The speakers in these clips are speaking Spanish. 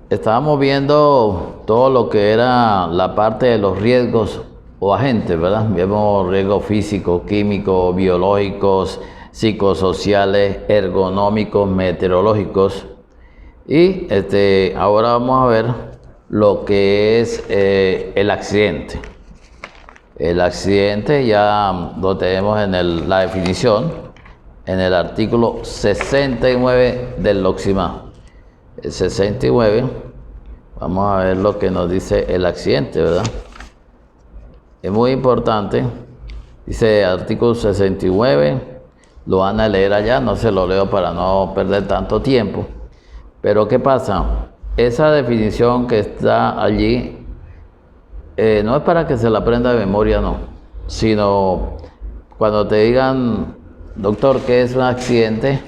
estábamos viendo todo lo que era la parte de los riesgos o agentes, ¿verdad? Vemos riesgos físicos, químicos, biológicos, psicosociales, ergonómicos, meteorológicos. Y ahora vamos a ver lo que es el accidente. El accidente ya lo tenemos en la definición, en el artículo 69 del LOCSIMA. El 69, vamos a ver lo que nos dice el accidente, ¿verdad? Es muy importante, dice artículo 69, lo van a leer allá, no se lo leo para no perder tanto tiempo. Pero ¿qué pasa? Esa definición que está allí no es para que se la aprenda de memoria, no, sino cuando te digan, doctor, ¿qué es un accidente?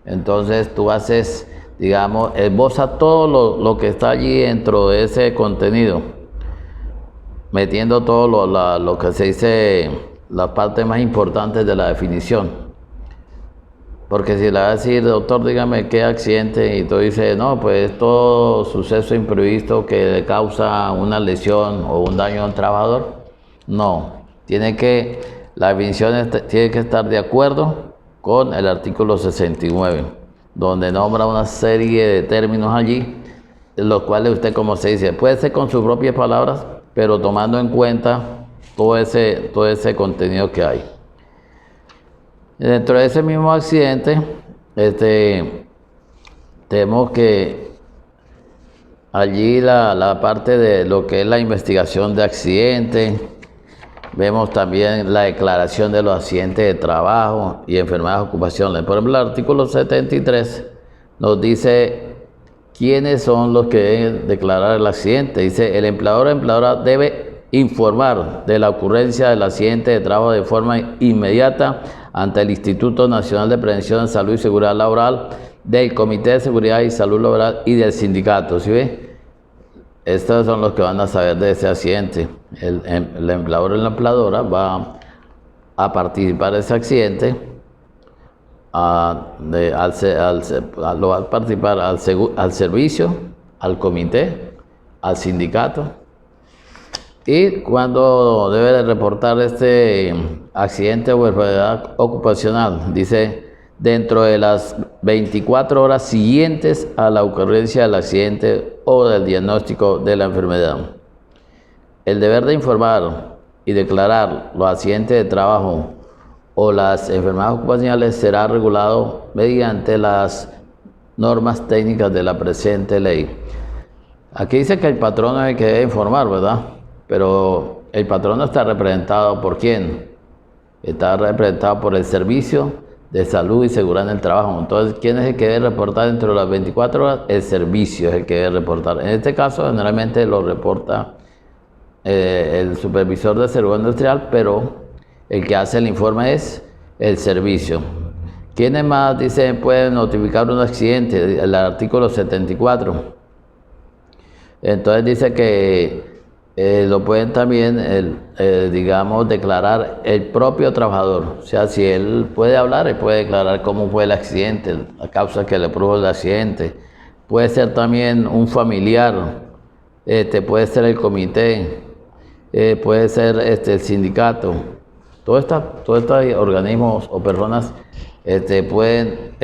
Entonces tú haces, digamos, esboza todo lo que está allí dentro de ese contenido, metiendo todo lo que se dice, las partes más importantes de la definición. Porque si le vas a decir, doctor, dígame qué accidente, y tú dices, no, pues todo suceso imprevisto que le causa una lesión o un daño a un trabajador, no. La definición tiene que estar de acuerdo con el artículo 69, donde nombra una serie de términos allí, los cuales usted, como se dice, puede ser con sus propias palabras, pero tomando en cuenta todo ese contenido que hay. Dentro de ese mismo accidente, tenemos que allí la parte de lo que es la investigación de accidentes, vemos también la declaración de los accidentes de trabajo y enfermedades ocupacionales. Por ejemplo, el artículo 73 nos dice quiénes son los que deben declarar el accidente. Dice, el empleador o empleadora debe informar de la ocurrencia del accidente de trabajo de forma inmediata ante el Instituto Nacional de Prevención de Salud y Seguridad Laboral, del Comité de Seguridad y Salud Laboral y del sindicato. ¿Sí ve? Estos son los que van a saber de ese accidente. El empleador o la empleadora va a participar de ese accidente, lo va a participar al servicio, al comité, al sindicato. Y cuando debe de reportar este accidente o enfermedad ocupacional, dice, dentro de las 24 horas siguientes a la ocurrencia del accidente o del diagnóstico de la enfermedad. El deber de informar y declarar los accidentes de trabajo o las enfermedades ocupacionales será regulado mediante las normas técnicas de la presente ley. Aquí dice que el patrono es el que debe informar, ¿verdad? Pero el patrono está representado ¿por quién? Está representado por el Servicio de Salud y Seguridad en el Trabajo. Entonces, ¿quién es el que debe reportar dentro de las 24 horas? El servicio es el que debe reportar. En este caso, generalmente lo reporta el supervisor de seguridad industrial, pero el que hace el informe es el servicio. ¿Quiénes más, dice, pueden notificar un accidente? El artículo 74. Entonces dice que lo pueden también, digamos, declarar el propio trabajador. O sea, si él puede hablar, él puede declarar cómo fue el accidente, la causa que le produjo el accidente. Puede ser también un familiar, puede ser el comité, puede ser el sindicato. Todos estos organismos o personas pueden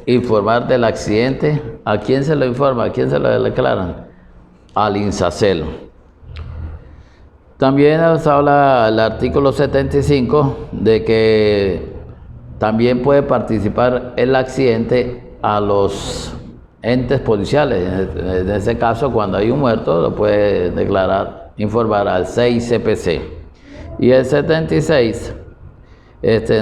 informar del accidente. ¿A quién se lo informa? ¿A quién se lo declaran? Al INSACEL. También nos habla el artículo 75 de que también puede participar el accidente a los entes policiales. En ese caso, cuando hay un muerto, lo puede informar al 6CPC. Y el 76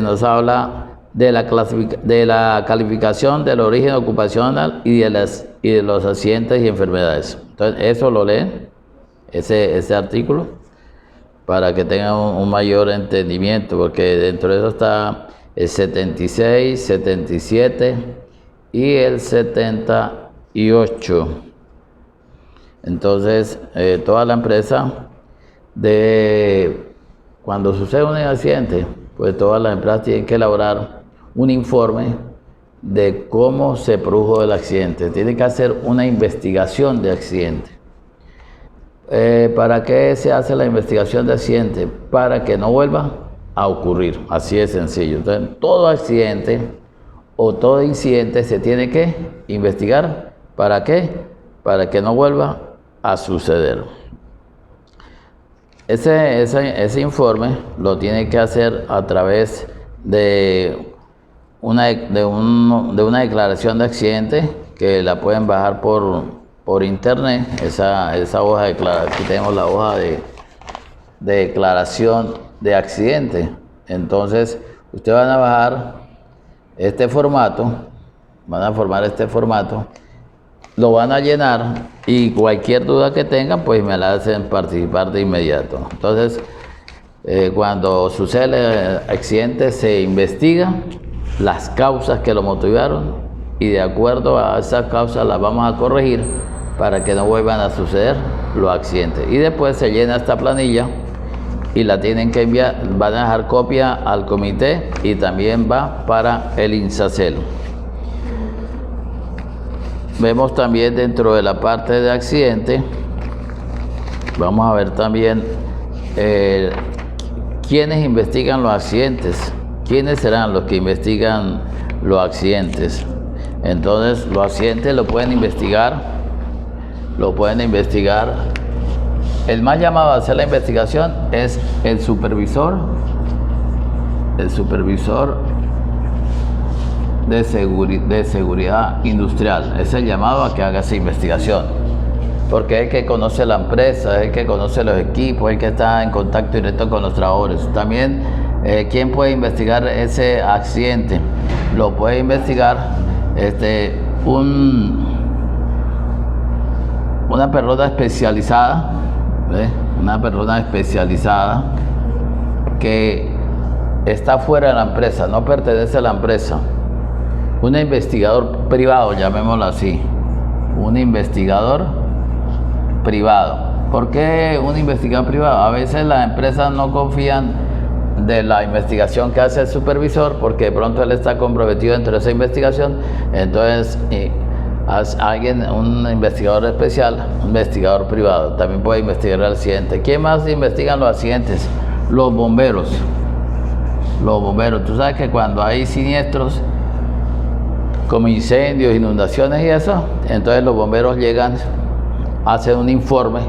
nos habla de la calificación del origen ocupacional y de los accidentes y enfermedades. Entonces, eso lo leen, ese artículo, para que tengan un mayor entendimiento, porque dentro de eso está el 76, 77 y el 78. Entonces, toda la empresa, cuando sucede un accidente, pues todas las empresas tienen que elaborar un informe de cómo se produjo el accidente. Tiene que hacer una investigación de accidente. ¿Para qué se hace la investigación de accidente? Para que no vuelva a ocurrir. Así de sencillo. Entonces, todo accidente o todo incidente se tiene que investigar. ¿Para qué? Para que no vuelva a suceder. Ese informe lo tiene que hacer a través de una declaración de accidente que la pueden bajar por internet. Esa hoja de declaración, aquí tenemos la hoja de declaración de accidente. Entonces, ustedes van a bajar este formato, van a formar este formato, lo van a llenar y cualquier duda que tengan, pues me la hacen participar de inmediato. Entonces, cuando sucede el accidente, se investiga las causas que lo motivaron y de acuerdo a esas causas las vamos a corregir para que no vuelvan a suceder los accidentes. Y después se llena esta planilla y la tienen que enviar, van a dejar copia al comité y también va para el INSACEL. Vemos también dentro de la parte de accidente, vamos a ver también quiénes investigan los accidentes, quiénes serán los que investigan los accidentes. Entonces, los accidentes lo pueden investigar. El más llamado a hacer la investigación es el supervisor de seguridad industrial. Es el llamado a que haga esa investigación, porque es el que conoce la empresa, es el que conoce los equipos, es el que está en contacto directo con los trabajadores. También, ¿quién puede investigar ese accidente? Lo puede investigar una persona especializada, una persona especializada que está fuera de la empresa, no pertenece a la empresa. Un investigador privado, llamémoslo así, un investigador privado. ¿Por qué un investigador privado? A veces las empresas no confían de la investigación que hace el supervisor porque de pronto él está comprometido dentro de esa investigación. Entonces, un investigador especial, un investigador privado, también puede investigar el accidente. ¿Quién más investigan los accidentes? Los bomberos. Los bomberos. Tú sabes que cuando hay siniestros como incendios, inundaciones y eso, entonces los bomberos llegan, hacen un informe.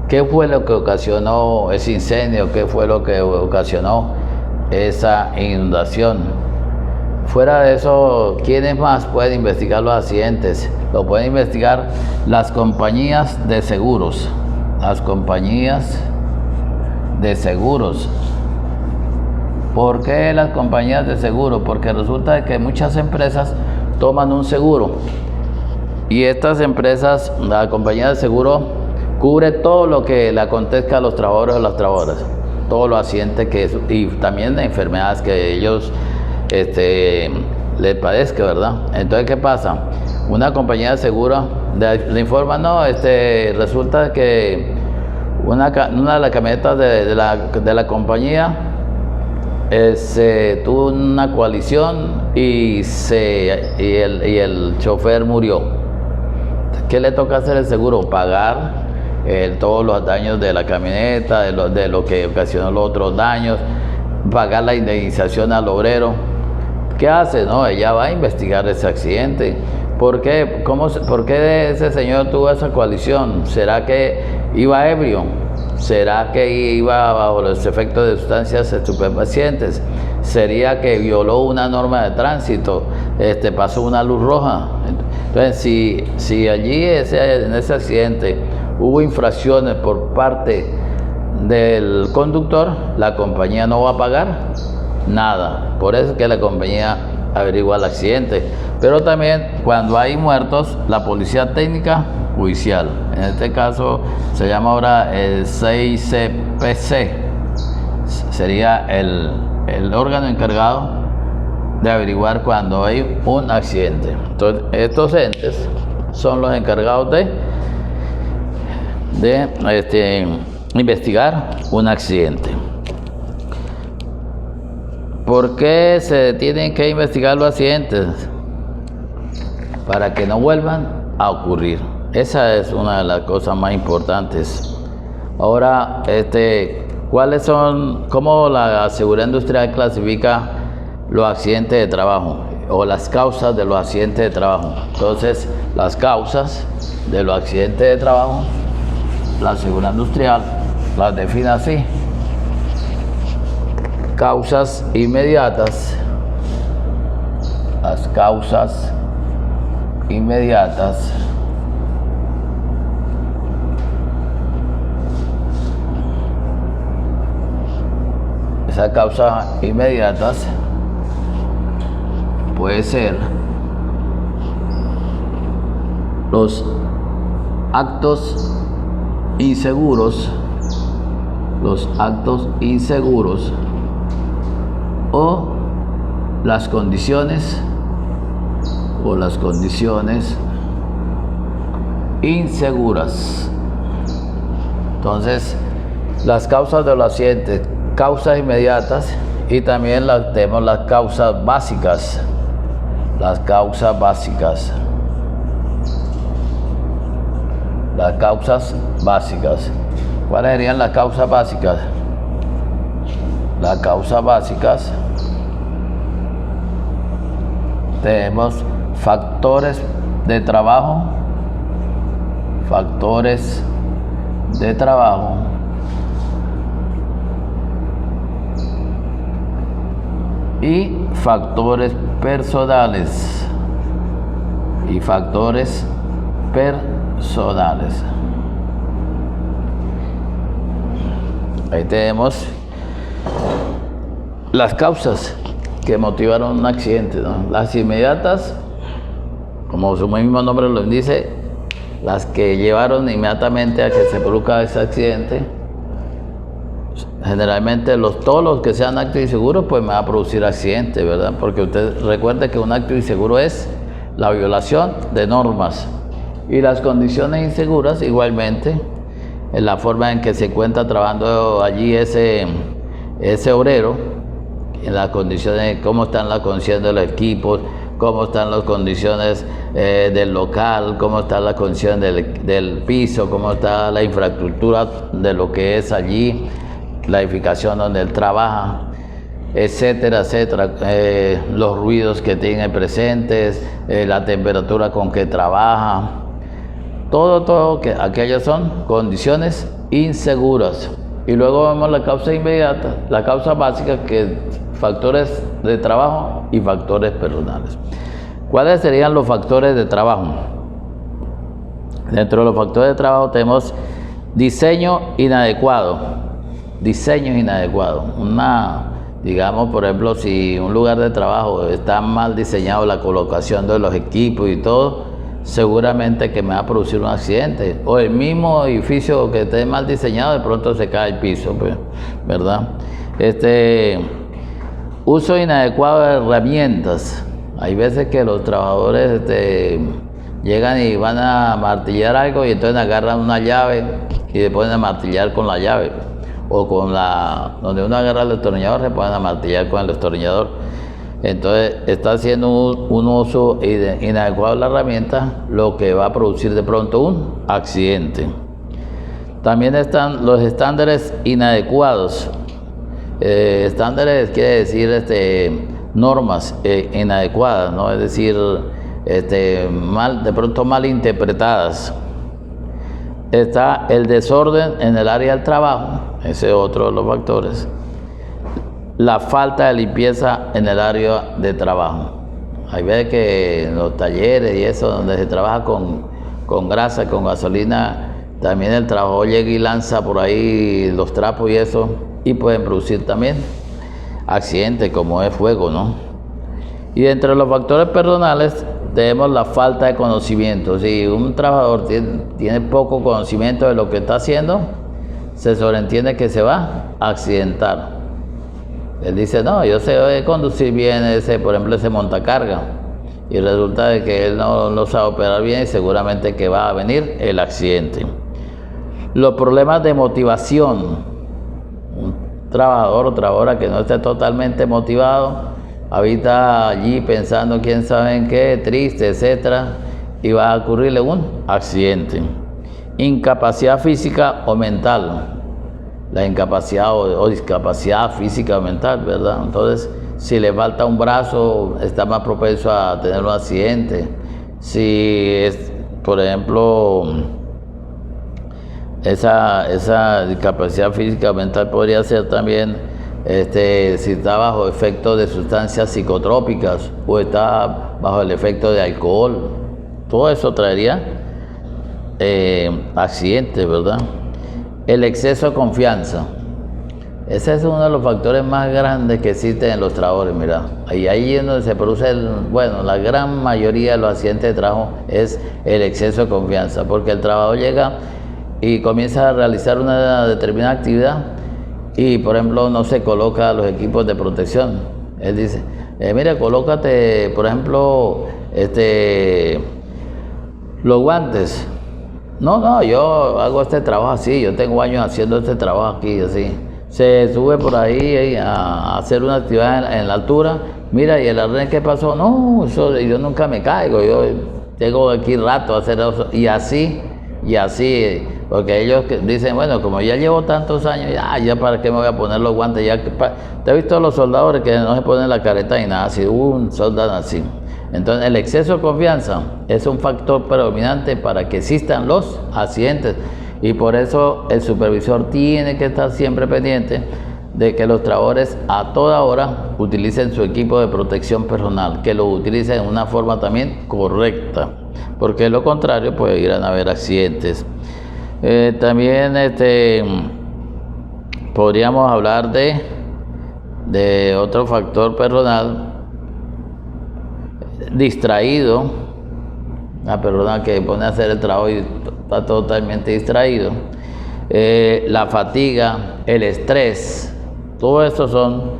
¿Qué fue lo que ocasionó ese incendio? ¿Qué fue lo que ocasionó esa inundación? Fuera de eso, ¿quiénes más pueden investigar los accidentes? Lo pueden investigar las compañías de seguros. Las compañías de seguros. ¿Por qué las compañías de seguros? Porque resulta que muchas empresas toman un seguro y estas empresas, la compañía de seguro cubre todo lo que le acontezca a los trabajadores o las trabajadoras, todos los accidentes y también enfermedades que ellos les padezcan, ¿verdad? Entonces, ¿qué pasa? Una compañía de seguro le informa, no, resulta que una de las camionetas de la compañía tuvo una colisión y el chofer murió. ¿Qué le toca hacer el seguro? Pagar todos los daños de la camioneta, de lo que ocasionó los otros daños, pagar la indemnización al obrero. ¿Qué hace? No, ella va a investigar ese accidente. ¿Por qué? ¿Por qué ese señor tuvo esa colisión? ¿Será que iba ebrio? ¿Será que iba bajo los efectos de sustancias estupefacientes? ¿Sería que violó una norma de tránsito? ¿Pasó una luz roja? Entonces, si allí en ese accidente hubo infracciones por parte del conductor, la compañía no va a pagar nada. Por eso es que la compañía averigua el accidente. Pero también cuando hay muertos, la policía técnica judicial, en este caso se llama ahora el 6CPC, sería el órgano encargado de averiguar cuando hay un accidente. Entonces, estos entes son los encargados de investigar un accidente. ¿Por qué se tienen que investigar los accidentes? para que no vuelvan a ocurrir. Esa es una de las cosas más importantes. Ahora, ¿cuáles son, cómo la seguridad industrial clasifica los accidentes de trabajo o las causas de los accidentes de trabajo? Entonces, las causas de los accidentes de trabajo, la seguridad industrial las define así: causas inmediatas, las causas inmediatas, esas causas inmediatas puede ser los actos inseguros, o las condiciones inseguras. Entonces, las causas de los accidentes, causas inmediatas, y también tenemos las causas básicas. Las causas básicas. ¿Cuáles serían las causas básicas? Las causas básicas, tenemos factores de trabajo, y factores personales. Ahí tenemos las causas que motivaron un accidente, ¿no? Las inmediatas, como su mismo nombre lo dice, las que llevaron inmediatamente a que se produzca ese accidente. Generalmente todos los que sean actos inseguros, pues me va a producir accidente, ¿verdad? Porque usted recuerde que un acto inseguro es la violación de normas, y las condiciones inseguras igualmente, en la forma en que se encuentra trabajando allí ese obrero, en las condiciones, cómo están las condiciones de los equipos, cómo están las condiciones del local, cómo están las condiciones del piso, cómo está la infraestructura de lo que es allí, la edificación donde él trabaja, etcétera, etcétera, los ruidos que tiene presentes, la temperatura con que trabaja, todo que aquellas son condiciones inseguras. Y luego vemos la causa inmediata, la causa básica, que factores de trabajo y factores personales. ¿Cuáles serían los factores de trabajo? Dentro de los factores de trabajo tenemos diseño inadecuado. Digamos, por ejemplo, si un lugar de trabajo está mal diseñado, la colocación de los equipos y todo, seguramente que me va a producir un accidente. O el mismo edificio que esté mal diseñado, de pronto se cae el piso, pues, ¿verdad? Uso inadecuado de herramientas. Hay veces que los trabajadores llegan y van a martillar algo, y entonces agarran una llave y se ponen a martillar con la llave, o donde uno agarra el destornillador, se ponen a martillar con el destornillador. Entonces está haciendo un uso inadecuado de la herramienta, lo que va a producir de pronto un accidente. También están los estándares inadecuados. Estándares quiere decir normas inadecuadas, ¿no? Es decir, de pronto mal interpretadas. Está el desorden en el área del trabajo, ese es otro de los factores. La falta de limpieza en el área de trabajo. Hay veces que en los talleres y eso, donde se trabaja con grasa, con gasolina, también el trabajador llega y lanza por ahí los trapos y eso, y pueden producir también accidentes, como es fuego, ¿no? Y entre los factores personales tenemos la falta de conocimiento. Si un trabajador tiene poco conocimiento de lo que está haciendo, se sobreentiende que se va a accidentar. Él dice, no, yo sé conducir bien por ejemplo, ese montacarga, y resulta de que él no sabe operar bien, y seguramente que va a venir el accidente. Los problemas de motivación. Un trabajador o trabajadora que no esté totalmente motivado, habita allí pensando quién sabe en qué, triste, etcétera, y va a ocurrirle un accidente. Incapacidad física o mental. La incapacidad o discapacidad física o mental, ¿verdad? Entonces, si le falta un brazo, está más propenso a tener un accidente. Si es, por ejemplo, esa discapacidad física o mental podría ser también si está bajo efecto de sustancias psicotrópicas o está bajo el efecto de alcohol. Todo eso traería accidentes, ¿verdad? El exceso de confianza. Ese es uno de los factores más grandes que existen en los trabajadores, mira. Y ahí es donde se produce, la gran mayoría de los accidentes de trabajo es el exceso de confianza, porque el trabajador llega y comienza a realizar una determinada actividad y, por ejemplo, no se coloca los equipos de protección. Él dice, mira, colócate, por ejemplo, los guantes. No, yo hago este trabajo así, yo tengo años haciendo este trabajo aquí, así. Se sube por ahí a hacer una actividad en la altura, mira, y el arnés, ¿qué pasó? No, yo nunca me caigo, yo tengo aquí rato a hacer eso, y así, porque ellos dicen, bueno, como ya llevo tantos años, ya para qué me voy a poner los guantes, te he visto a los soldadores que no se ponen la careta ni nada, así, un soldado así. Entonces, el exceso de confianza es un factor predominante para que existan los accidentes, y por eso el supervisor tiene que estar siempre pendiente de que los trabajadores a toda hora utilicen su equipo de protección personal, que lo utilicen de una forma también correcta, porque de lo contrario pues irán a haber accidentes. También podríamos hablar de otro factor personal, distraído, una persona que pone a hacer el trabajo y está totalmente distraído, la fatiga, el estrés, todo eso son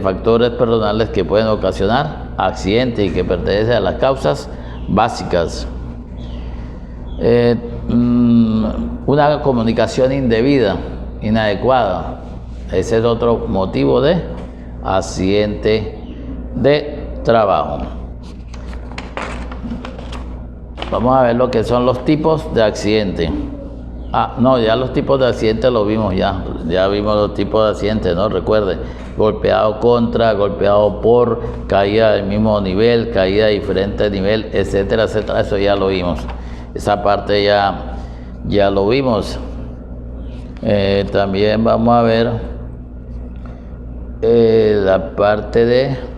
factores personales que pueden ocasionar accidentes y que pertenecen a las causas básicas. Una comunicación indebida, inadecuada, ese es otro motivo de accidente de trabajo. Vamos a ver lo que son los tipos de accidente. Ya los tipos de accidentes los vimos ya vimos los tipos de accidentes, ¿no? Recuerden, golpeado contra, golpeado por, caída del mismo nivel, caída de diferente nivel, etcétera, etcétera, eso ya lo vimos. Esa parte ya lo vimos. También vamos a ver la parte de...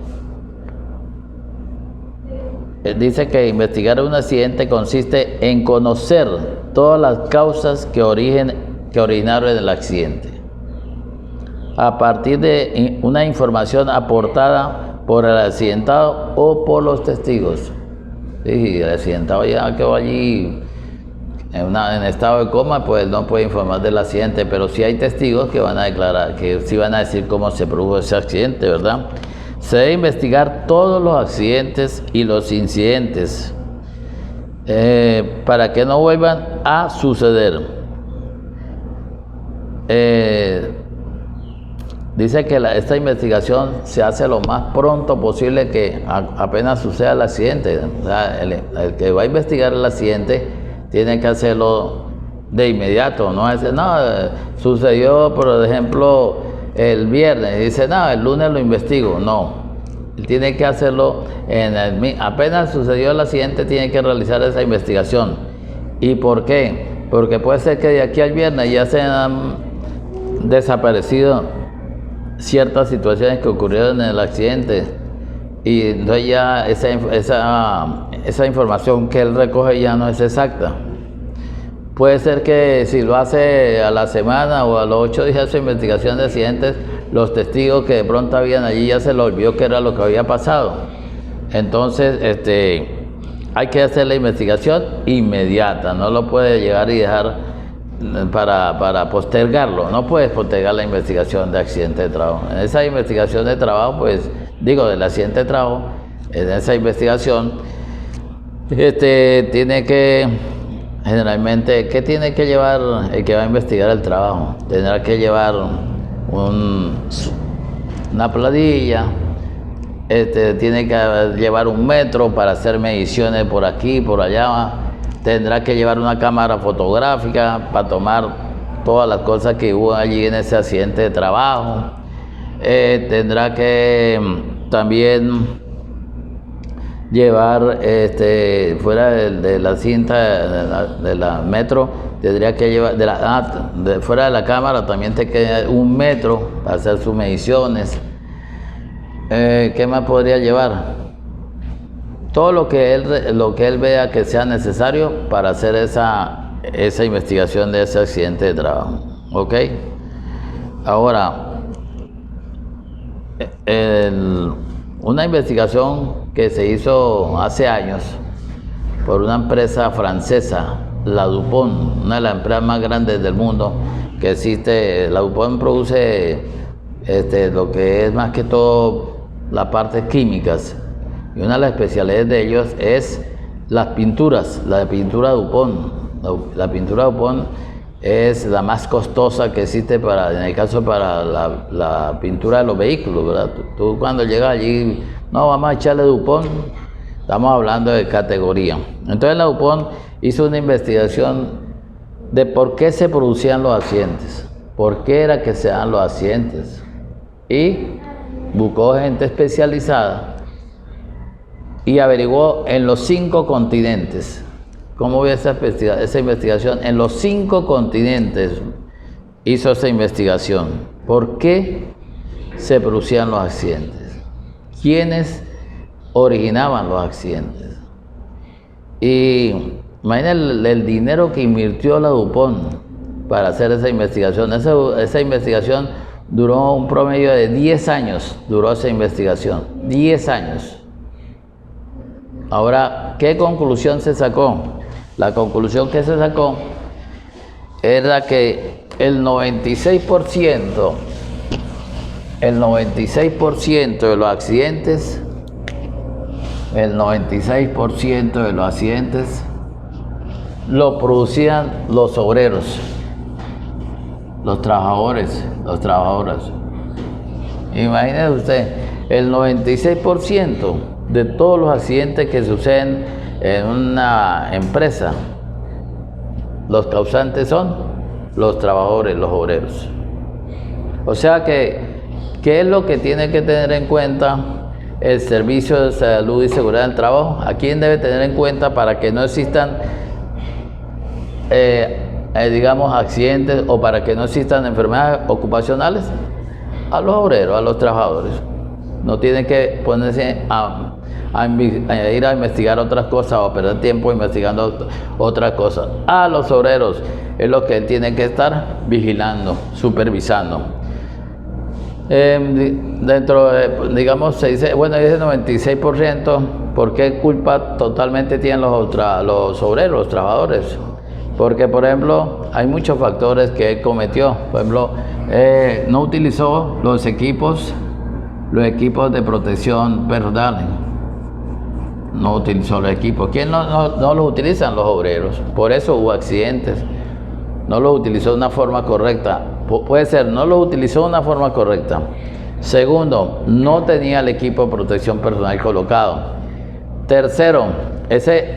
Dice que investigar un accidente consiste en conocer todas las causas que originaron el accidente, a partir de una información aportada por el accidentado o por los testigos. Sí, el accidentado ya quedó allí en estado de coma, pues no puede informar del accidente, pero sí hay testigos que van a declarar, que sí van a decir cómo se produjo ese accidente, ¿verdad? Se debe investigar todos los accidentes y los incidentes para que no vuelvan a suceder. Dice que esta investigación se hace lo más pronto posible que apenas suceda el accidente. O sea, el que va a investigar el accidente tiene que hacerlo de inmediato, no es sucedió, por ejemplo, el viernes, dice, el lunes lo investigo. No, él tiene que hacerlo apenas sucedió el accidente, tiene que realizar esa investigación. ¿Y por qué? Porque puede ser que de aquí al viernes ya se han desaparecido ciertas situaciones que ocurrieron en el accidente, y entonces ya esa información que él recoge ya no es exacta. Puede ser que si lo hace a la semana o a los 8 días de su investigación de accidentes, los testigos que de pronto habían allí ya se les olvidó qué era lo que había pasado. Entonces hay que hacer la investigación inmediata, no lo puede llegar y dejar para postergarlo. No puedes postergar la investigación de accidente de trabajo. En esa investigación de trabajo, del accidente de trabajo, en esa investigación tiene que... Generalmente, ¿qué tiene que llevar el que va a investigar el trabajo? Tendrá que llevar una planilla, tiene que llevar un metro para hacer mediciones por aquí, por allá. Tendrá que llevar una cámara fotográfica para tomar todas las cosas que hubo allí en ese accidente de trabajo. Tendrá que también llevar fuera de la cinta de la metro, tendría que llevar fuera de la cámara también te queda un metro para hacer sus mediciones. ¿Qué más podría llevar? Todo lo que él vea que sea necesario para hacer esa investigación de ese accidente de trabajo. ¿Ok? Ahora, una investigación que se hizo hace años por una empresa francesa, la DuPont, una de las empresas más grandes del mundo que existe. La DuPont produce lo que es más que todo las partes químicas, y una de las especialidades de ellos es las pinturas, la pintura DuPont. La pintura DuPont es la más costosa que existe en el caso para la pintura de los vehículos, ¿verdad? Tú cuando llegas allí, no, vamos a echarle DuPont, estamos hablando de categoría. Entonces la DuPont hizo una investigación de por qué se producían los accidentes, por qué era que se dan los accidentes, y buscó gente especializada y averiguó en los 5 continentes. ¿Cómo ve esa investigación? En los 5 continentes hizo esa investigación. ¿Por qué se producían los accidentes? ¿Quiénes originaban los accidentes? Y imagínense el dinero que invirtió la DuPont para hacer esa investigación. Esa investigación duró un promedio de 10 años, duró esa investigación, 10 años. Ahora, ¿qué conclusión se sacó? La conclusión que se sacó era que el 96% de los accidentes, lo producían los obreros, los trabajadores, las trabajadoras. Imagínese usted, el 96% de todos los accidentes que suceden en una empresa, los causantes son los trabajadores, los obreros. O sea que, ¿qué es lo que tiene que tener en cuenta el Servicio de Salud y Seguridad del Trabajo? ¿A quién debe tener en cuenta para que no existan digamos accidentes o para que no existan enfermedades ocupacionales? A los obreros, a los trabajadores. No tienen que ponerse a ir a investigar otras cosas o a perder tiempo investigando otras cosas. A los obreros es lo que tienen que estar vigilando, supervisando. Dentro de, digamos, se dice, bueno, dice 96%, ¿por qué culpa totalmente tienen los obreros, los trabajadores? Porque, por ejemplo, hay muchos factores que él cometió. Por ejemplo, no utilizó los equipos de protección personal. No utilizó los equipos. ¿Quién no los utilizan? Los obreros. Por eso hubo accidentes. No los utilizó de una forma correcta. Puede ser, no los utilizó de una forma correcta. Segundo, no tenía el equipo de protección personal colocado. Tercero,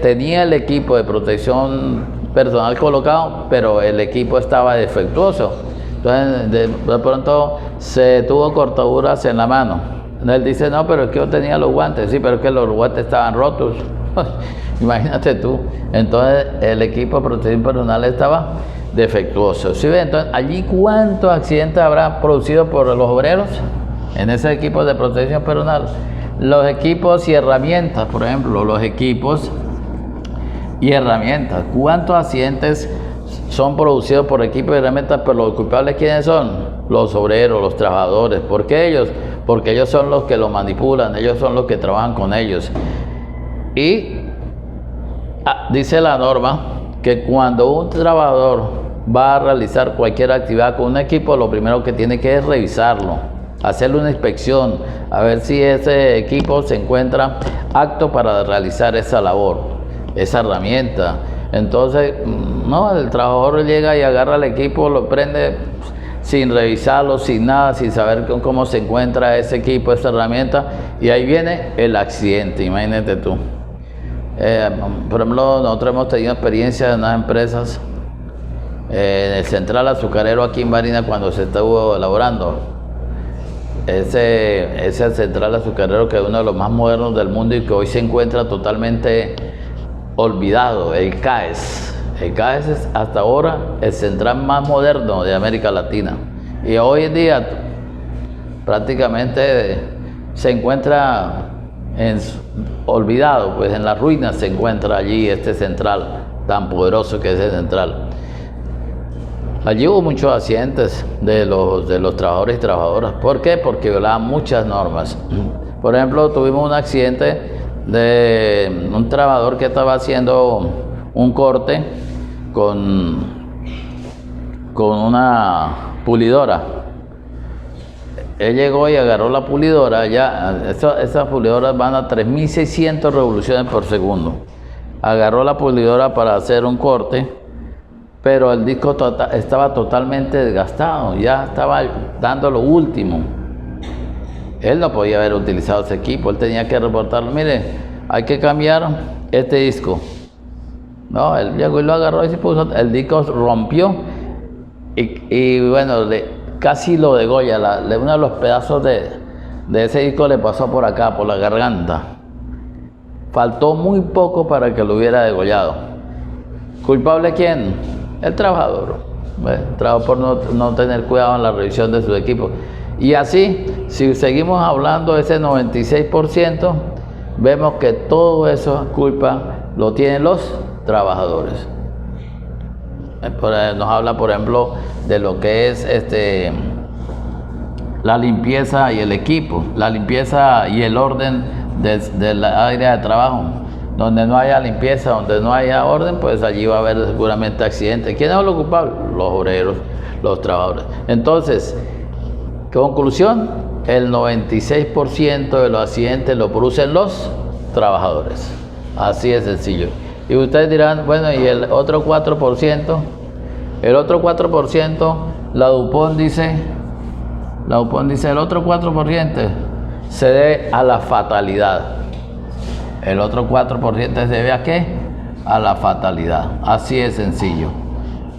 tenía el equipo de protección personal colocado, pero el equipo estaba defectuoso. Entonces, de pronto se tuvo cortaduras en la mano. Él dice, no, pero es que yo tenía los guantes. Sí, pero es que los guantes estaban rotos. Imagínate tú. Entonces, el equipo de protección personal estaba defectuoso. ¿Sí ves? Entonces, allí, ¿cuántos accidentes habrá producido por los obreros en ese equipo de protección personal? Los equipos y herramientas, por ejemplo, los equipos y herramientas. ¿Cuántos accidentes son producidos por equipos y herramientas? Pero los culpables, ¿quiénes son? Los obreros, los trabajadores. ¿Por qué ellos? Porque ellos son los que lo manipulan, ellos son los que trabajan con ellos. Y dice la norma que cuando un trabajador va a realizar cualquier actividad con un equipo, lo primero que tiene que es revisarlo, hacerle una inspección, a ver si ese equipo se encuentra apto para realizar esa labor, esa herramienta. Entonces, no, el trabajador llega y agarra el equipo, lo prende, sin revisarlo, sin nada, sin saber cómo se encuentra ese equipo, esa herramienta, y ahí viene el accidente, imagínate tú. Por ejemplo, nosotros hemos tenido experiencia en unas empresas, en el central azucarero aquí en Barinas, cuando se estuvo elaborando ese central azucarero, que es uno de los más modernos del mundo y que hoy se encuentra totalmente olvidado, el CAES. El CAES es hasta ahora el central más moderno de América Latina, y hoy en día prácticamente se encuentra olvidado, pues en las ruinas se encuentra allí este central tan poderoso que es el central. Allí hubo muchos accidentes de los trabajadores y trabajadoras. ¿Por qué? Porque violaban muchas normas. Por ejemplo, tuvimos un accidente de un trabajador que estaba haciendo un corte con una pulidora. Él llegó y agarró la pulidora, esas pulidoras van a 3600 revoluciones por segundo. Agarró la pulidora para hacer un corte, pero el disco estaba totalmente desgastado, ya estaba dando lo último. Él no podía haber utilizado ese equipo, él tenía que reportarlo. Mire, hay que cambiar este disco. No, él llegó y lo agarró y se puso, el disco rompió y bueno, casi lo degolla. Uno de los pedazos de ese disco le pasó por acá, por la garganta. Faltó muy poco para que lo hubiera degollado. ¿Culpable quién? El trabajador. El trabajador por no tener cuidado en la revisión de su equipo. Y así, si seguimos hablando de ese 96%, vemos que todo eso culpa lo tienen los trabajadores. Nos habla, por ejemplo, de lo que es la limpieza y el equipo, la limpieza y el orden del área de trabajo. Donde no haya limpieza, donde no haya orden, pues allí va a haber seguramente accidentes. ¿Quiénes son los culpables? Los obreros, los trabajadores. Entonces, conclusión, el 96% de los accidentes lo producen los trabajadores. Así de sencillo. Y ustedes dirán, bueno, ¿y el otro 4%? El otro 4%, la DuPont dice, el otro 4% se debe a la fatalidad. El otro 4% se debe a ¿qué? A la fatalidad. Así de sencillo.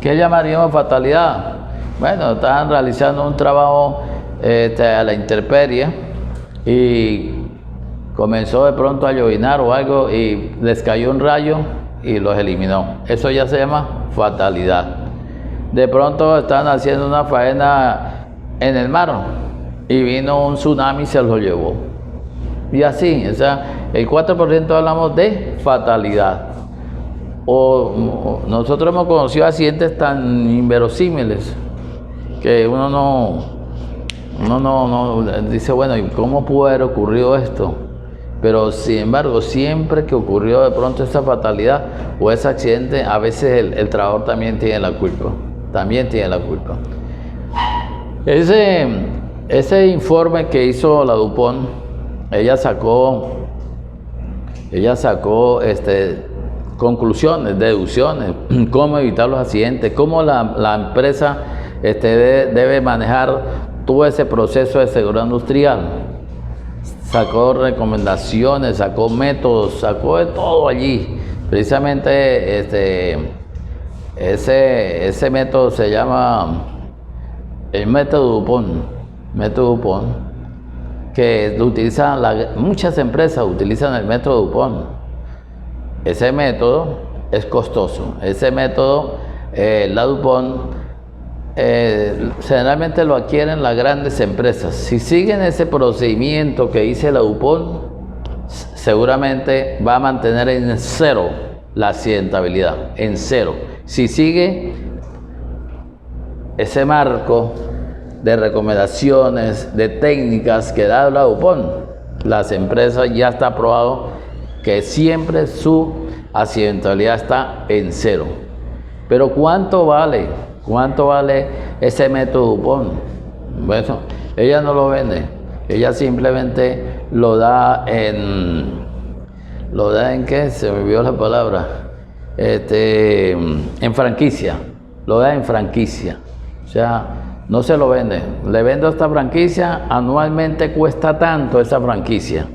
¿Qué llamaríamos fatalidad? Bueno, estaban realizando un trabajo a la intemperie y comenzó de pronto a llovinar o algo y les cayó un rayo y los eliminó. Eso ya se llama fatalidad. De pronto están haciendo una faena en el mar y vino un tsunami y se los llevó. Y así, o sea, el 4% hablamos de fatalidad. Nosotros hemos conocido accidentes tan inverosímiles que uno no dice, bueno, ¿y cómo pudo haber ocurrido esto? Pero sin embargo, siempre que ocurrió de pronto esa fatalidad o ese accidente, a veces el trabajador también tiene la culpa. También tiene la culpa. Ese informe que hizo la DuPont, ella sacó conclusiones, deducciones, cómo evitar los accidentes, cómo la empresa debe manejar todo ese proceso de seguridad industrial. Sacó recomendaciones, sacó métodos, sacó de todo allí. Precisamente ese método se llama el método DuPont, que muchas empresas utilizan el método DuPont. Ese método es costoso. Ese método, la DuPont, generalmente lo adquieren las grandes empresas. Si siguen ese procedimiento que dice la DuPont, seguramente va a mantener en cero la accidentabilidad, en cero. Si sigue ese marco de recomendaciones, de técnicas que da la DuPont, las empresas ya está probado que siempre su accidentabilidad está en cero. Pero ¿cuánto vale? ¿Cuánto vale ese método DuPont? Bueno, ella no lo vende, ella simplemente lo da en ¿qué? Se me olvidó la palabra. En franquicia, lo da en franquicia. O sea, no se lo vende. Le vendo esta franquicia, anualmente cuesta tanto esa franquicia.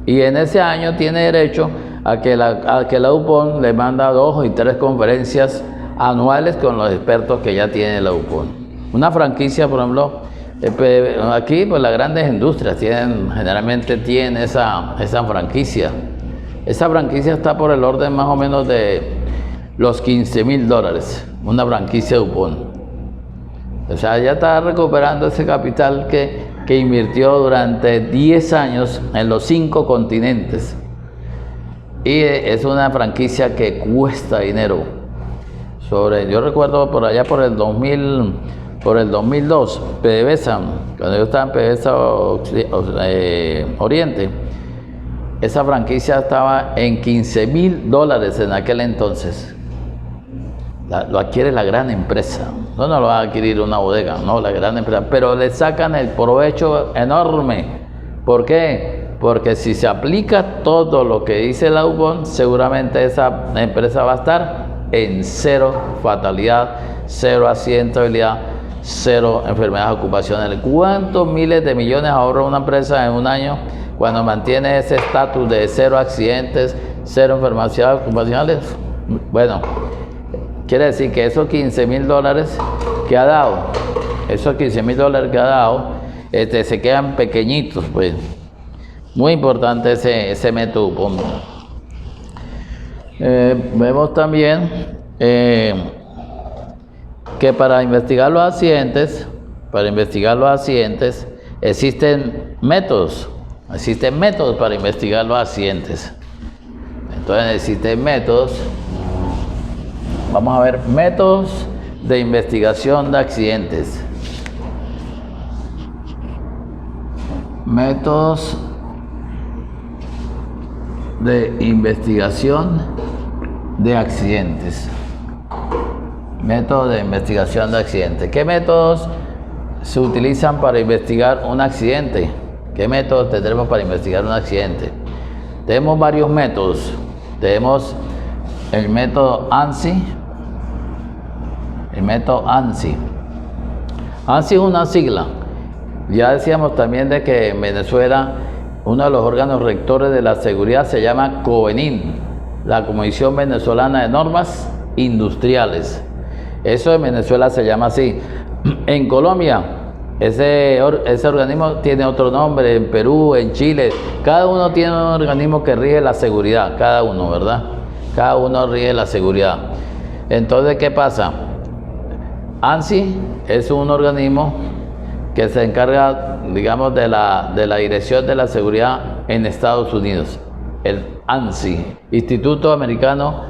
Y en ese año tiene derecho a que la DuPont le manda 2 y 3 conferencias anuales con los expertos que ya tiene la DuPont. Una franquicia, por ejemplo, aquí pues las grandes industrias generalmente tienen esa franquicia. Esa franquicia está por el orden más o menos de los $15,000, una franquicia DuPont. O sea, ya está recuperando ese capital que invirtió durante 10 años en los 5 continentes. Y es una franquicia que cuesta dinero. Yo recuerdo por allá por el 2002, PDVSA, cuando yo estaba en PDVSA Oriente, esa franquicia estaba en $15,000 en aquel entonces. Lo adquiere la gran empresa, no lo va a adquirir una bodega, no, la gran empresa, pero le sacan el provecho enorme. ¿Por qué? Porque si se aplica todo lo que dice la DuPont, seguramente esa empresa va a estar en 0 fatalidad, 0 accidentabilidad, 0 enfermedades ocupacionales. ¿Cuántos miles de millones ahorra una empresa en un año cuando mantiene ese estatus de 0 accidentes, 0 enfermedades ocupacionales? Bueno, quiere decir que esos $15,000 que ha dado, se quedan pequeñitos, pues. Muy importante ese método. Vemos también que para investigar los accidentes, existen métodos para investigar los accidentes. Entonces existen métodos. Vamos a ver métodos de investigación de accidentes. Métodos de investigación de accidentes. Métodos de investigación de accidentes. ¿Qué métodos se utilizan para investigar un accidente? ¿Qué métodos tendremos para investigar un accidente? Tenemos varios métodos. Tenemos el método ANSI. El método ANSI. ANSI es una sigla. Ya decíamos también de que en Venezuela uno de los órganos rectores de la seguridad se llama COVENIN, la Comisión Venezolana de Normas Industriales. Eso en Venezuela se llama así. En Colombia, ese organismo tiene otro nombre. En Perú, en Chile, cada uno tiene un organismo que rige la seguridad, cada uno, ¿verdad? Cada uno rige la seguridad. Entonces, ¿qué pasa? ANSI es un organismo que se encarga, digamos, de la dirección de la seguridad en Estados Unidos. El ANSI, Instituto Americano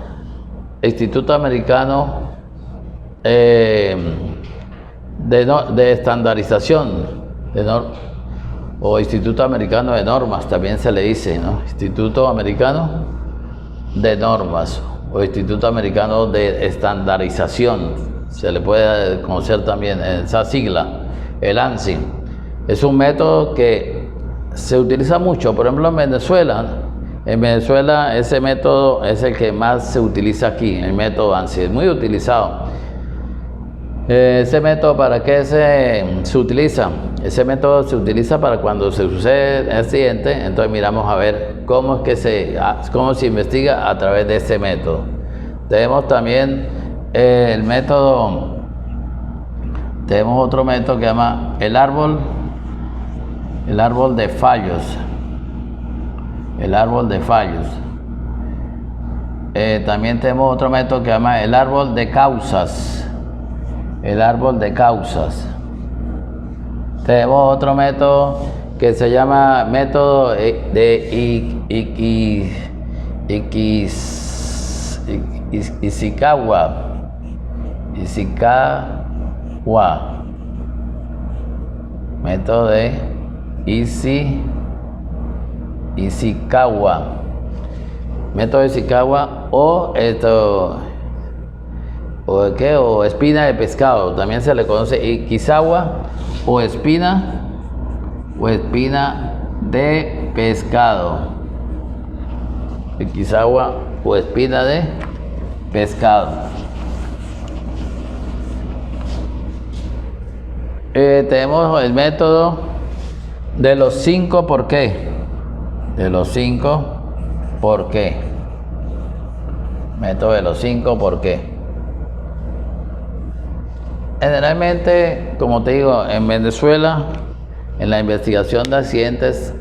de Estandarización, o Instituto Americano de Normas, también se le dice, ¿no? Instituto Americano de Normas, o Instituto Americano de Estandarización, se le puede conocer también en esa sigla. El ANSI es un método que se utiliza mucho, por ejemplo en Venezuela. En Venezuela ese método es el que más se utiliza aquí, el método ANSI, es muy utilizado. Ese método, ¿para qué se utiliza? Ese método se utiliza para cuando se sucede el accidente, entonces miramos a ver cómo se investiga a través de ese método. Tenemos también tenemos otro método que se llama el árbol de fallos. El árbol de fallos. También tenemos otro método que se llama el árbol de causas. El árbol de causas. Tenemos otro método que se llama método de Ishikawa. Método de Ishikawa. Método de Ishikawa o espina de pescado, también se le conoce Ikizawa o espina de pescado. Ikizawa o espina de pescado. Tenemos el método de los 5 por qué. De los 5 por qué. Método de los 5 por qué. Generalmente, como te digo, en Venezuela, en la investigación de accidentes,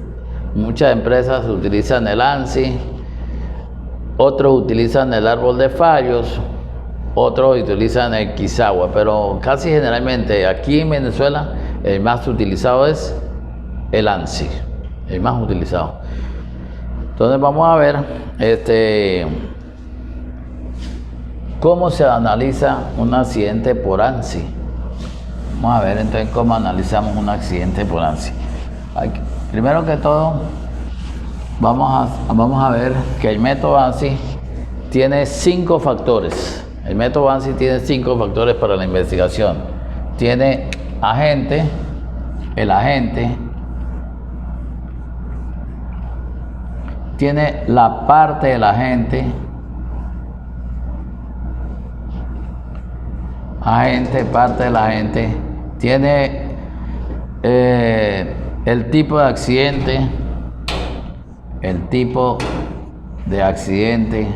muchas empresas utilizan el ANSI, otros utilizan el árbol de fallos, otros utilizan el Kisawa, pero casi generalmente aquí en Venezuela el más utilizado es el ANSI, el más utilizado. Entonces vamos a ver cómo se analiza un accidente por ANSI. Vamos a ver entonces cómo analizamos un accidente por ANSI. Primero que todo, vamos a ver que el método ANSI tiene 5 factores. El método ANSI tiene 5 factores para la investigación. Tiene agente, el agente, tiene la parte del agente, parte del agente, tiene el tipo de accidente,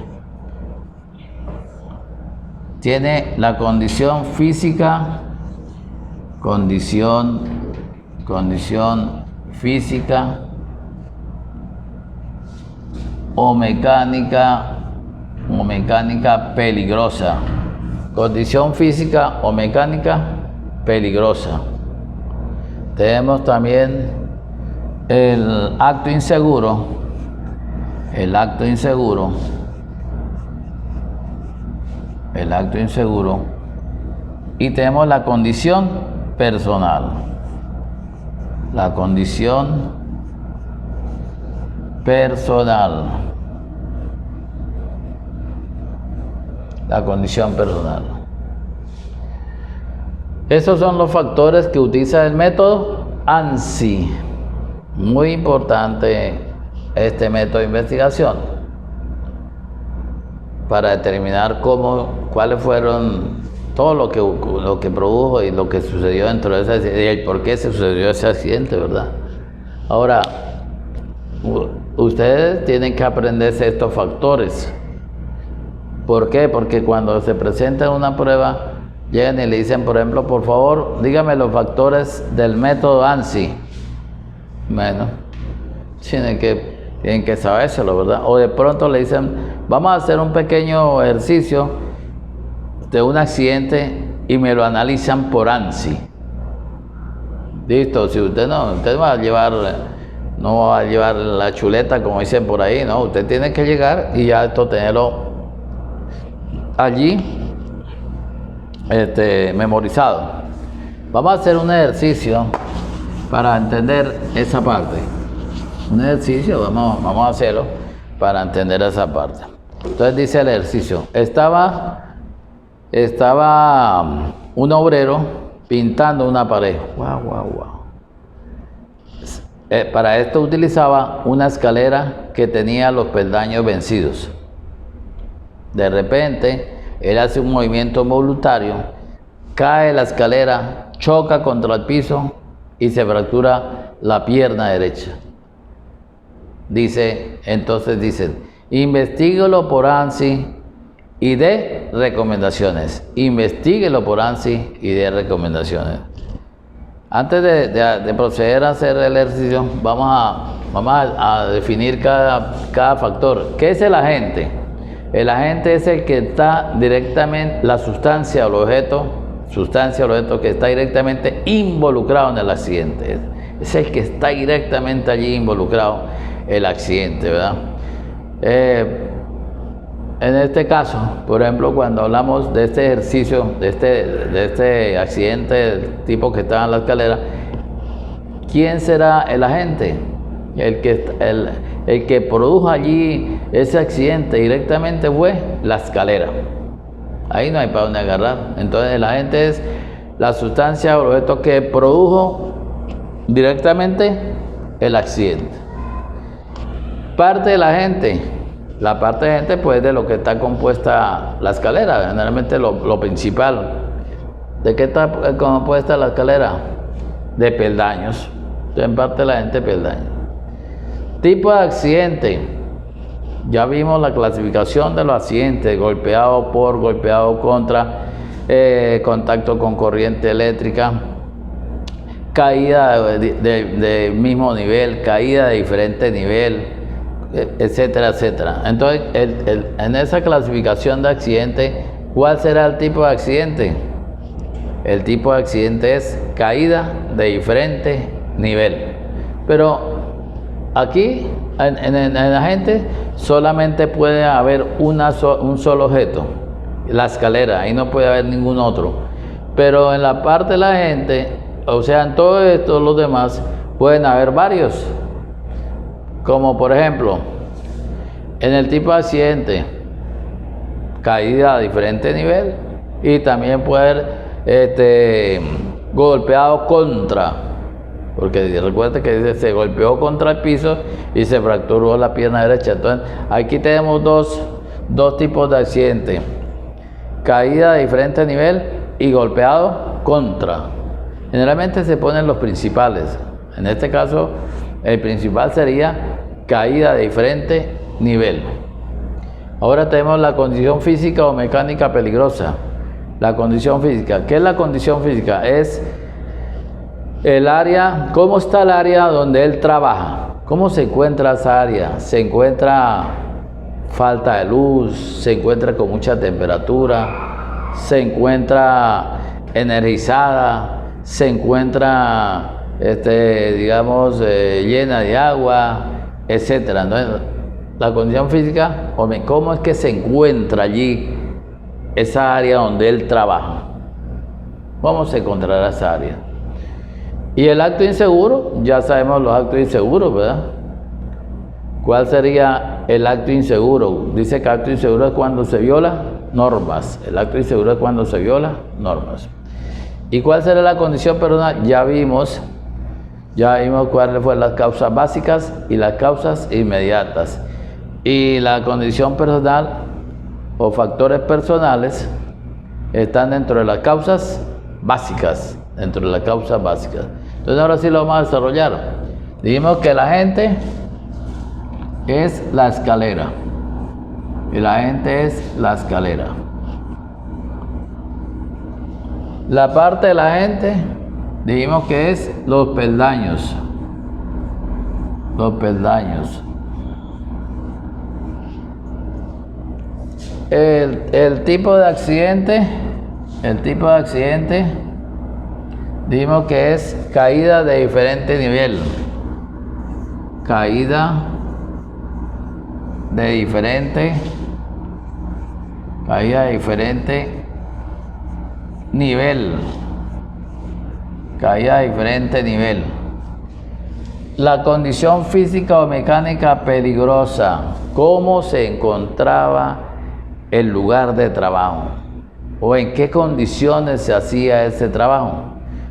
tiene la condición física, condición física o mecánica peligrosa. Condición física o mecánica peligrosa. Tenemos también el acto inseguro. Y tenemos la condición personal. La condición personal. Esos son los factores que utiliza el método ANSI. Muy importante este método de investigación para determinar cuáles fueron todo lo que produjo y lo que sucedió dentro de ese accidente y el por qué se sucedió ese accidente, ¿verdad? Ahora, ustedes tienen que aprenderse estos factores. ¿Por qué? Porque cuando se presenta una prueba, llegan y le dicen, por ejemplo, por favor, dígame los factores del método ANSI. Bueno, tienen que sabérselo, ¿verdad? O de pronto le dicen, vamos a hacer un pequeño ejercicio de un accidente y me lo analizan por ANSI. Listo, si usted no va a llevar la chuleta, como dicen por ahí, no, usted tiene que llegar y ya esto tenerlo allí memorizado. Vamos a hacer un ejercicio para entender esa parte. Un ejercicio, vamos a hacerlo para entender esa parte. Entonces dice el ejercicio, estaba un obrero pintando una pared. Wow. Para esto utilizaba una escalera que tenía los peldaños vencidos. De repente, él hace un movimiento voluntario, cae la escalera, choca contra el piso y se fractura la pierna derecha. Entonces dicen, investíguelo por ANSI y dé recomendaciones. Investíguelo por ANSI y dé recomendaciones. Antes de proceder a hacer el ejercicio, vamos a definir cada factor. ¿Qué es el agente? El agente es el que está directamente, la sustancia o el objeto que está directamente involucrado en el accidente. Es el que está directamente allí involucrado el accidente, ¿verdad? En este caso, por ejemplo, cuando hablamos de este ejercicio, de este accidente del tipo que estaba en la escalera, ¿quién será el agente? El que produjo allí ese accidente directamente fue la escalera. Ahí no hay para dónde agarrar. Entonces el agente es la sustancia o objeto que produjo directamente el accidente. Parte de la gente. La parte de gente, pues, de lo que está compuesta la escalera, generalmente lo principal. ¿De qué está compuesta la escalera? de peldaños. En parte la gente peldaños. Tipo de accidente. Ya vimos la clasificación de los accidentes: golpeado por, golpeado contra, contacto con corriente eléctrica, caída de mismo nivel, caída de diferente nivel, etcétera, etcétera. Entonces, en esa clasificación de accidente, ¿cuál será el tipo de accidente? El tipo de accidente es caída de diferente nivel. Pero aquí, en la gente, solamente puede haber un solo objeto, la escalera, ahí no puede haber ningún otro. Pero en la parte de la gente, o sea, en todo esto, los demás, pueden haber varios. Como por ejemplo, en el tipo de accidente, caída a diferente nivel, y también puede haber golpeado contra, porque recuerde que dice, se golpeó contra el piso y se fracturó la pierna derecha. Entonces, aquí tenemos dos tipos de accidente: caída de diferente nivel y golpeado contra. Generalmente se ponen los principales. En este caso, el principal sería caída de diferente nivel. Ahora tenemos la condición física o mecánica peligrosa. La condición física. ¿Qué es la condición física? Es el área, cómo está el área donde él trabaja. ¿Cómo se encuentra esa área? ¿Se encuentra falta de luz? ¿Se encuentra con mucha temperatura? ¿Se encuentra energizada? ¿Se encuentra, digamos, llena de agua? Etcétera. Entonces, la condición física, cómo es que se encuentra allí esa área donde él trabaja. ¿Cómo se encontrará esa área? Y el acto inseguro, ya sabemos los actos inseguros, ¿verdad? ¿Cuál sería el acto inseguro? Dice que el acto inseguro es cuando se viola normas. El acto inseguro es cuando se viola normas. ¿Y cuál será la condición personal? Ya vimos cuáles fueron las causas básicas y las causas inmediatas. Y la condición personal o factores personales están dentro de las causas básicas. Dentro de las causas básicas. Entonces ahora sí lo vamos a desarrollar. Dijimos que la gente es la escalera. Y la gente es la escalera. La parte de la gente, dijimos que es los peldaños. Los peldaños. El tipo de accidente, dijimos que es caída de diferente nivel. Caída de diferente nivel. Caída de diferente nivel. La condición física o mecánica peligrosa. ¿Cómo se encontraba el lugar de trabajo? ¿O en qué condiciones se hacía ese trabajo?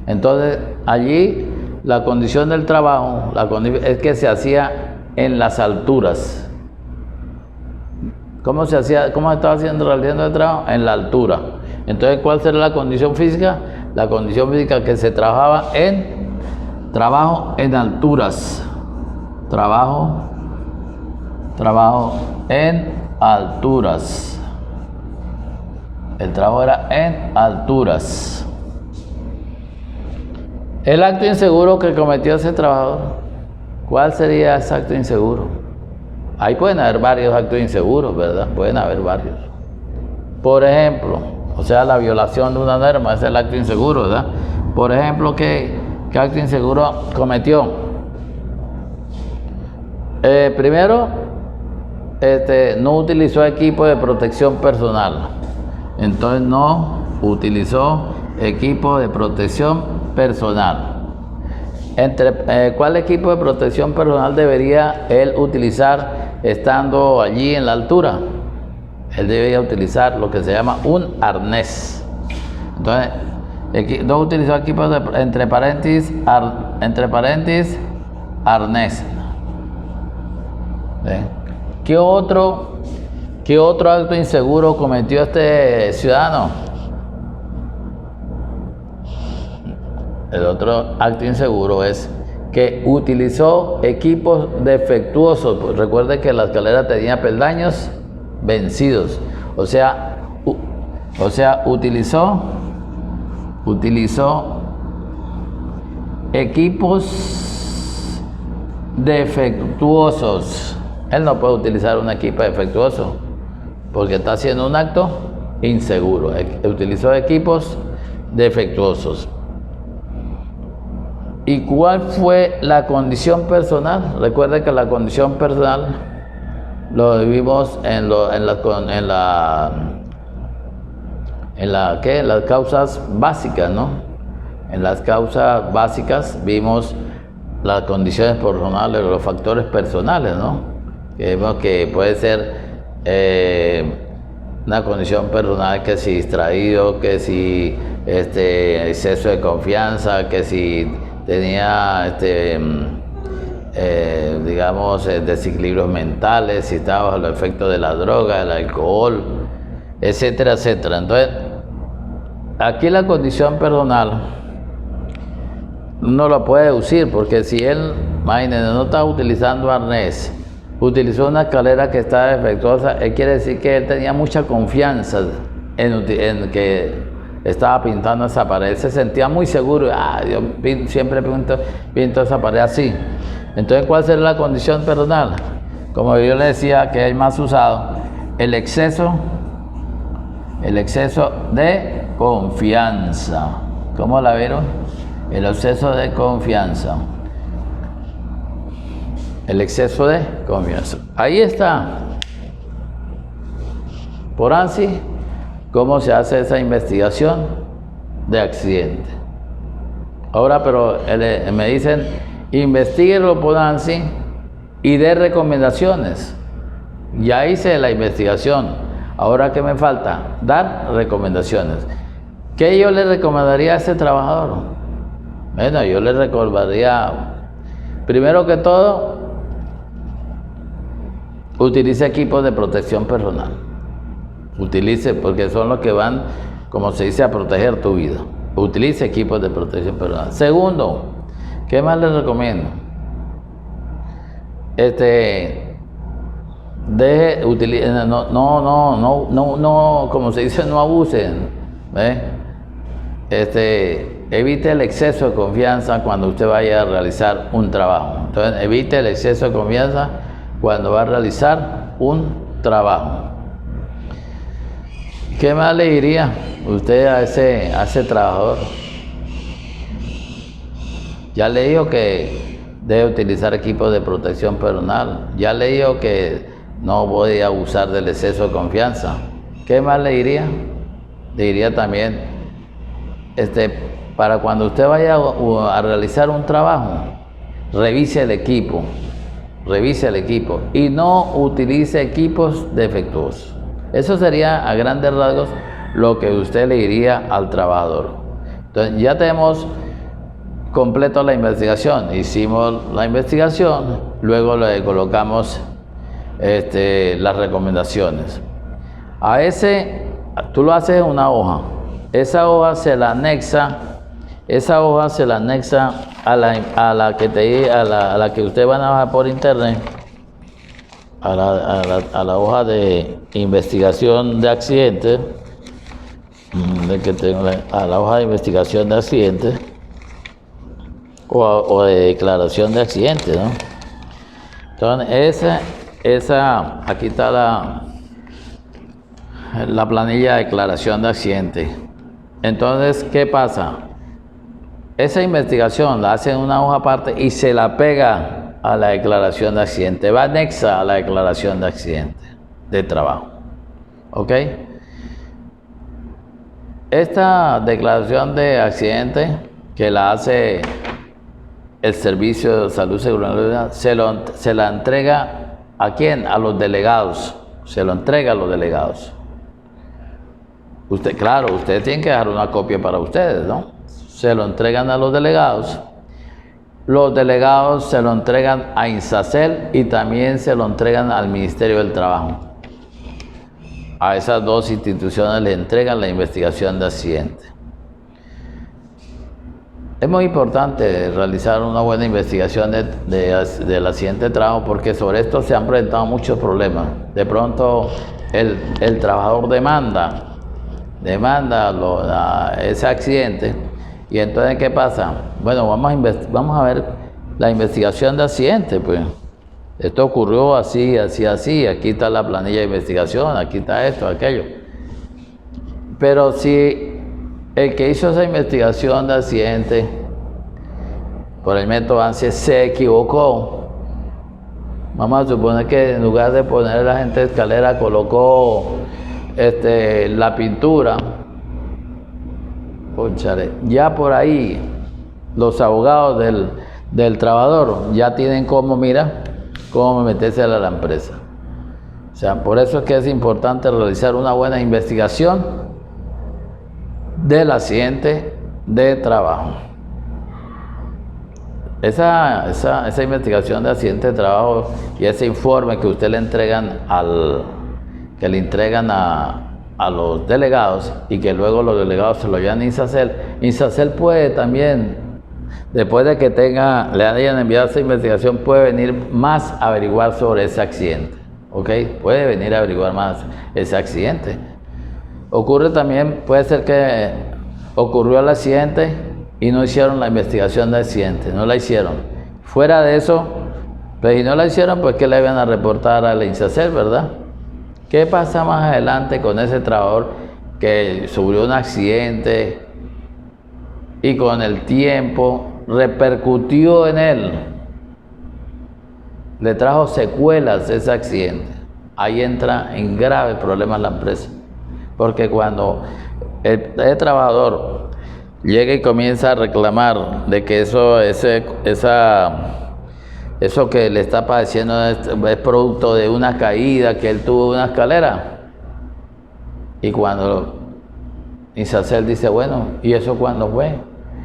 Entonces, allí la condición del trabajo es que se hacía en las alturas. ¿Cómo se hacía? ¿Cómo estaba realizando el trabajo? En la altura. Entonces, ¿cuál será la condición física? La condición física que se trabajaba en trabajo en alturas. Trabajo en alturas. El trabajo era en alturas. El acto inseguro que cometió ese trabajador, ¿cuál sería ese acto inseguro? Ahí pueden haber varios actos inseguros, ¿verdad? Pueden haber varios. Por ejemplo, o sea, la violación de una norma es el acto inseguro, ¿verdad? Por ejemplo, ¿qué acto inseguro cometió? Primero, no utilizó equipo de protección personal. Entonces no utilizó equipo de protección personal. ¿Cuál equipo de protección personal debería él utilizar estando allí en la altura? Él debería utilizar lo que se llama un arnés. Entonces, no utilizó equipo entre paréntesis, arnés. ¿Ven? ¿Qué otro acto inseguro cometió este ciudadano? El otro acto inseguro es que utilizó equipos defectuosos. Pues recuerde que la escalera tenía peldaños vencidos. O sea, utilizó equipos defectuosos. Él no puede utilizar un equipo defectuoso porque está haciendo un acto inseguro. Utilizó equipos defectuosos. ¿Y cuál fue la condición personal? Recuerde que la condición personal lo vivimos en las causas básicas, ¿no? En las causas básicas vimos las condiciones personales, los factores personales, ¿no? Que vemos que puede ser una condición personal, que si distraído, que si exceso de confianza, que si tenía digamos desequilibrios mentales, si estaba bajo los efectos de la droga, del alcohol, etcétera, etcétera. Entonces, aquí la condición personal no lo puede deducir, porque si él, imagínense, no está utilizando arnés, utilizó una escalera que está defectuosa, quiere decir que él tenía mucha confianza en que estaba pintando esa pared. Él se sentía muy seguro. Yo siempre pinto esa pared así. Entonces, ¿cuál será la condición personal? Como yo le decía, que es más usado, el exceso de confianza. ¿Cómo la vieron? El exceso de confianza. El exceso de confianza. Ahí está. Por ANSI, ¿cómo se hace esa investigación de accidente? Ahora, pero me dicen, investíguelo por ANSI y dé recomendaciones. Ya hice la investigación. Ahora, ¿qué me falta? Dar recomendaciones. ¿Qué yo le recomendaría a ese trabajador? Bueno, yo le recomendaría, primero que todo, utilice equipos de protección personal. Utilice, porque son los que van, como se dice, a proteger tu vida. Utilice equipos de protección personal. Segundo, ¿qué más les recomiendo? No, como se dice, no abusen. Evite el exceso de confianza cuando usted vaya a realizar un trabajo. Entonces, evite el exceso de confianza cuando va a realizar un trabajo. ¿Qué más le diría usted a ese trabajador? Ya le digo que debe utilizar equipos de protección personal. Ya le digo que no voy a abusar del exceso de confianza. ¿Qué más le diría? Le diría también, para cuando usted vaya a realizar un trabajo, revise el equipo y no utilice equipos defectuosos. Eso sería a grandes rasgos lo que usted le diría al trabajador. Entonces, ya tenemos completo la investigación. Hicimos la investigación, luego le colocamos las recomendaciones. A ese, tú lo haces en una hoja. Esa hoja se la anexa a la que usted va a navegar por internet, a la hoja de investigación de accidentes, a la hoja de investigación de accidentes o de declaración de accidentes, ¿no? Entonces, aquí está la planilla de declaración de accidentes. Entonces, ¿qué pasa? Esa investigación la hace en una hoja aparte y se la pega a la declaración de accidente, va anexa a la declaración de accidente de trabajo. ¿Ok? Esta declaración de accidente que la hace el Servicio de Salud y Seguridad se la entrega ¿a quién? A los delegados. Se lo entrega a los delegados. Usted tiene que dejar una copia para ustedes, ¿no? Se lo entregan a los delegados. Los delegados se lo entregan a INSACEL y también se lo entregan al Ministerio del Trabajo. A esas dos instituciones le entregan la investigación de accidente. Es muy importante realizar una buena investigación del accidente de trabajo porque sobre esto se han presentado muchos problemas. De pronto el trabajador demanda ese accidente y entonces ¿qué pasa? Bueno, vamos a ver la investigación de accidente, pues. Esto ocurrió así, así, así, aquí está la planilla de investigación, aquí está esto, aquello. Pero si el que hizo esa investigación de accidente por el método ANSI se equivocó, vamos a suponer que en lugar de poner la gente escalera colocó la pintura, cónchale, ya por ahí los abogados del trabajador ya tienen cómo meterse a la empresa. O sea, por eso es que es importante realizar una buena investigación del accidente de trabajo. Esa investigación de accidente de trabajo y ese informe que usted le entregan a los delegados y que luego los delegados se lo llevan a INSACEL. INSACEL puede también, después de que le hayan enviado esa investigación, puede venir más a averiguar sobre ese accidente. ¿Ok? Puede venir a averiguar más ese accidente. Ocurre también, puede ser que ocurrió el accidente y no hicieron la investigación del accidente, no la hicieron. Fuera de eso, pues si no la hicieron, pues ¿qué le iban a reportar a la INSACEL, verdad? ¿Qué pasa más adelante con ese trabajador que sufrió un accidente y con el tiempo repercutió en él? Le trajo secuelas ese accidente. Ahí entra en graves problemas la empresa. Porque cuando el trabajador llega y comienza a reclamar de que eso que le está padeciendo es producto de una caída que él tuvo en una escalera, y cuando INSACEL dice, bueno, ¿y eso cuándo fue?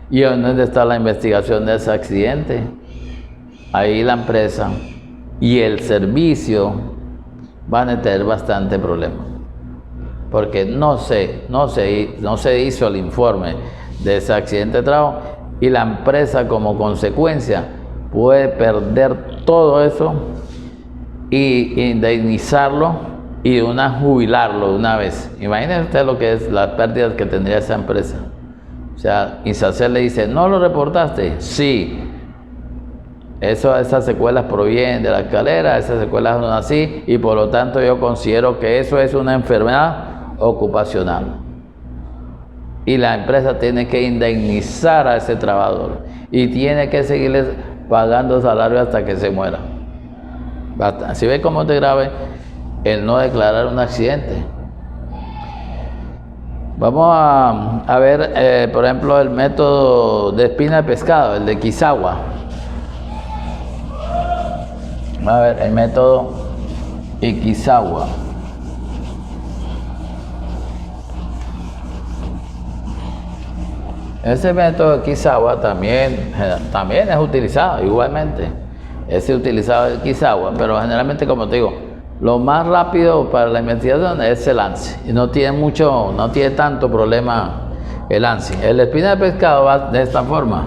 ¿Y dónde está la investigación de ese accidente? Ahí la empresa y el servicio van a tener bastante problema, porque no se hizo el informe de ese accidente de trabajo y la empresa como consecuencia puede perder todo eso y indemnizarlo y jubilarlo de una vez. Imagínense usted lo que es las pérdidas que tendría esa empresa. O sea, INSACEL le dice, ¿no lo reportaste? Sí. Esas secuelas provienen de la escalera, esas secuelas son así, y por lo tanto yo considero que eso es una enfermedad ocupacional. Y la empresa tiene que indemnizar a ese trabajador y tiene que seguirles pagando salario hasta que se muera. Basta. ¿Sí ve cómo es de grave el no declarar un accidente? Vamos a ver, por ejemplo, el método de espina de pescado, el de Kizawa. A ver, el método Ikizawa. Ese método de Kizawa también es utilizado igualmente. Es utilizado el Kizawa, pero generalmente, como te digo, lo más rápido para la investigación es el ANSI. Y no tiene tanto problema el ANSI. El espina de pescado va de esta forma.